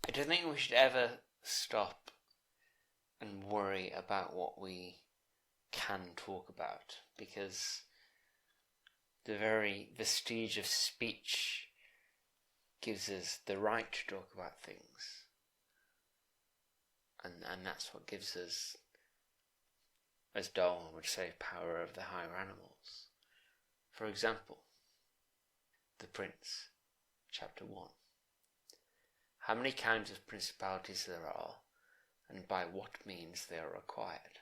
I don't think we should ever stop and worry about what we can talk about, because the very vestige of speech gives us the right to talk about things, and that's what gives us, as Darwin would say, power over the higher animals. For example, The Prince, Chapter 1. How many kinds of principalities there are, and by what means they are acquired.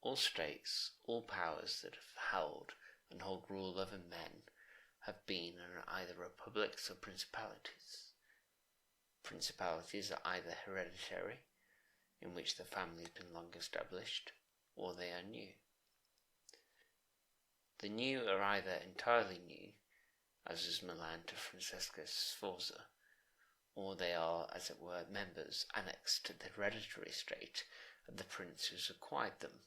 All states, all powers that have held and hold rule over men have been and are either republics or principalities. Principalities are either hereditary, in which the family has been long established, or they are new. The new are either entirely new, as is Milan to Francesco Sforza, or they are, as it were, members annexed to the hereditary state of the prince who has acquired them,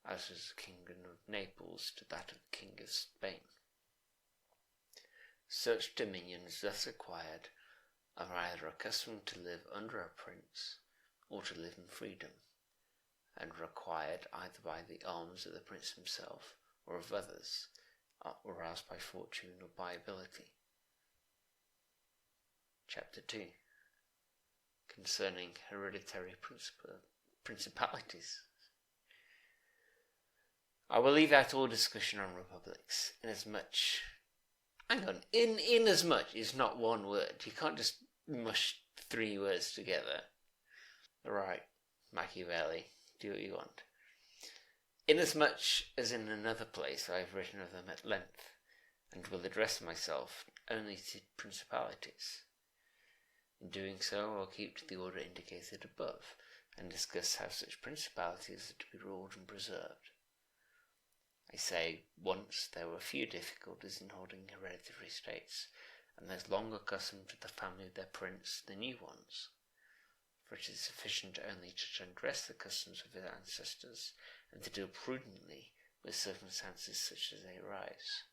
as is the kingdom of Naples to that of the king of Spain. Such dominions thus acquired are either accustomed to live under a prince, or to live in freedom, and are acquired either by the arms of the prince himself, or of others, or aroused by fortune or by ability. Chapter 2. Concerning hereditary principalities. I will leave out all discussion on republics, inasmuch... Hang on, inasmuch is not one word. You can't just mush 3 words together. Right, Machiavelli, do what you want. Inasmuch as in another place I have written of them at length, and will address myself only to principalities. In doing so, I'll keep to the order indicated above, and discuss how such principalities are to be ruled and preserved. I say, once there were few difficulties in holding hereditary states, and those long accustomed to the family of their prince, the new ones. For it is sufficient only to transgress the customs of his ancestors, and to deal prudently with circumstances such as they arise.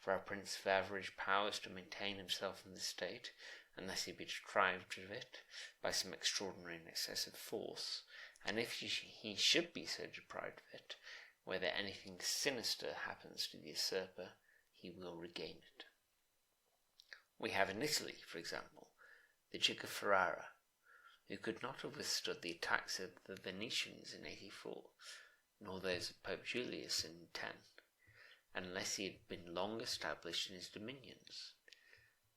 For a prince of average powers to maintain himself in the state, unless he be deprived of it by some extraordinary and excessive force, and if he should be so deprived of it, whether anything sinister happens to the usurper, he will regain it. We have in Italy, for example, the Duke of Ferrara, who could not have withstood the attacks of the Venetians in 84, nor those of Pope Julius in 10, unless he had been long established in his dominions.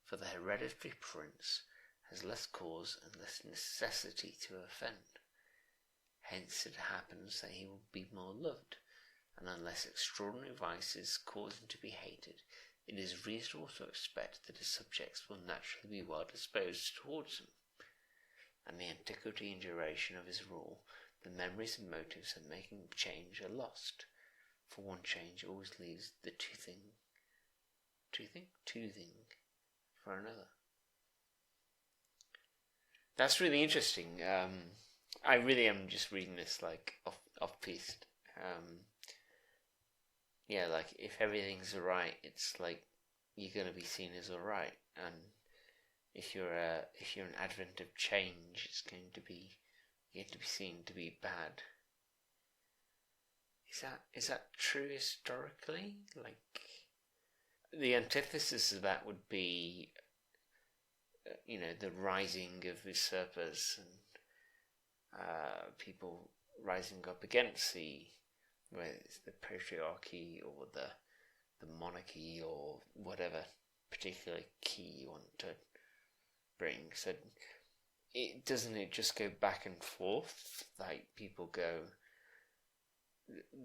For the hereditary prince has less cause and less necessity to offend. Hence it happens that he will be more loved, and unless extraordinary vices cause him to be hated, it is reasonable to expect that his subjects will naturally be well disposed towards him. And the antiquity and duration of his rule, the memories and motives of making change are lost, for one change always leaves the two thing for another. That's really interesting. I really am just reading this like off-piste. Yeah, like if everything's alright, it's like you're gonna be seen as alright, and if you're an advent of change, you're going to be seen to be bad. Is that true historically? Like, the antithesis of that would be, the rising of usurpers and people rising up against whether it's the patriarchy or the monarchy or whatever particular key you want to bring. So doesn't it just go back and forth? Like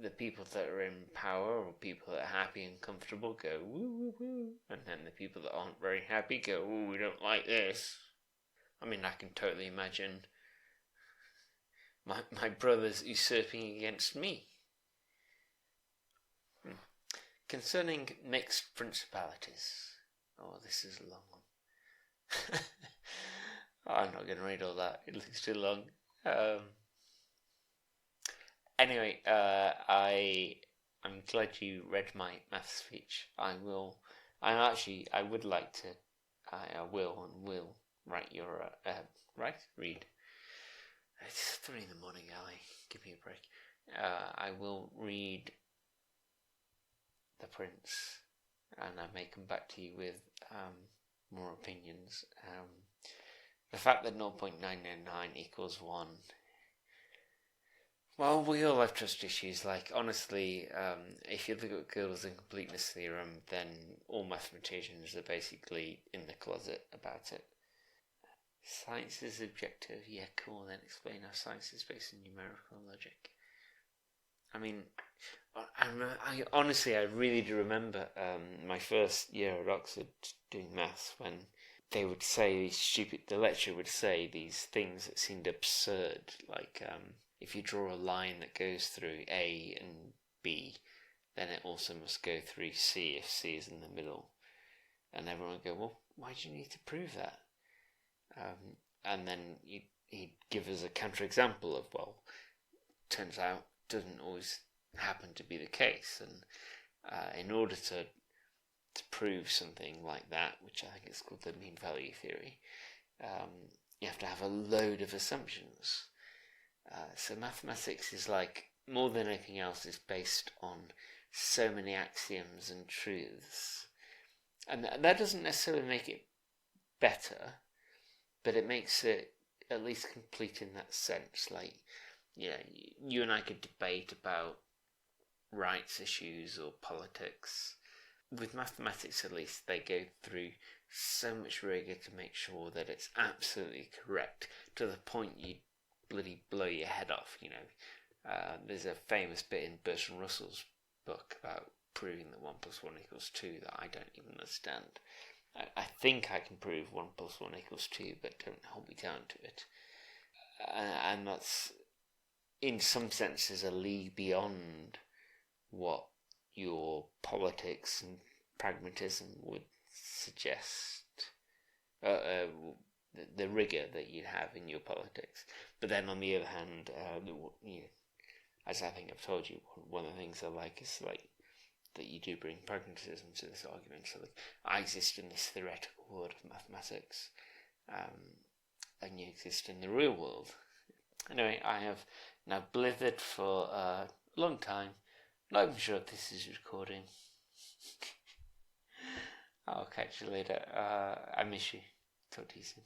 the people that are in power or people that are happy and comfortable go woo woo woo, and then the people that aren't very happy go, oh, we don't like this. I mean, I can totally imagine my brothers usurping against me. Concerning mixed principalities. Oh, this is a long one. I'm not going to read all that. It looks too long. Anyway, I'm glad you read my math speech. I will and will read. It's 3 in the morning, Ali. Give me a break. I will read The Prince, and I may come back to you with more opinions. The fact that 0.999 equals 1. Well, we all have trust issues. Like, honestly, if you look at Gödel's incompleteness theorem, then all mathematicians are basically in the closet about it. Science is objective. Yeah, cool. Then explain how science is based on numerical logic. I mean, I honestly, I really do remember my first year at Oxford doing maths when they would say the lecturer would say these things that seemed absurd, like if you draw a line that goes through A and B, then it also must go through C if C is in the middle. And everyone would go, well, why do you need to prove that? And then he'd give us a counterexample of, well, turns out doesn't always happen to be the case. And in order to prove something like that, which I think is called the mean value theory, you have to have a load of assumptions. So mathematics is like, more than anything else, is based on so many axioms and truths. And that doesn't necessarily make it better, but it makes it at least complete in that sense. Like, you and I could debate about rights issues or politics. With mathematics, at least, they go through so much rigour to make sure that it's absolutely correct, to the point you bloody blow your head off, There's a famous bit in Bertrand Russell's book about proving that 1 + 1 = 2 that I don't even understand. I think I can prove 1 + 1 = 2, but don't hold me down to it. And that's, in some senses, a league beyond what your politics and pragmatism would suggest. The rigour that you have in your politics. But then on the other hand, as I think I've told you, one of the things I like is that you do bring pragmatism to this argument. So I exist in this theoretical world of mathematics, and you exist in the real world. Anyway, I have now blithered for a long time. Not even sure if this is recording. I'll catch you later. I miss you. Talk to you soon.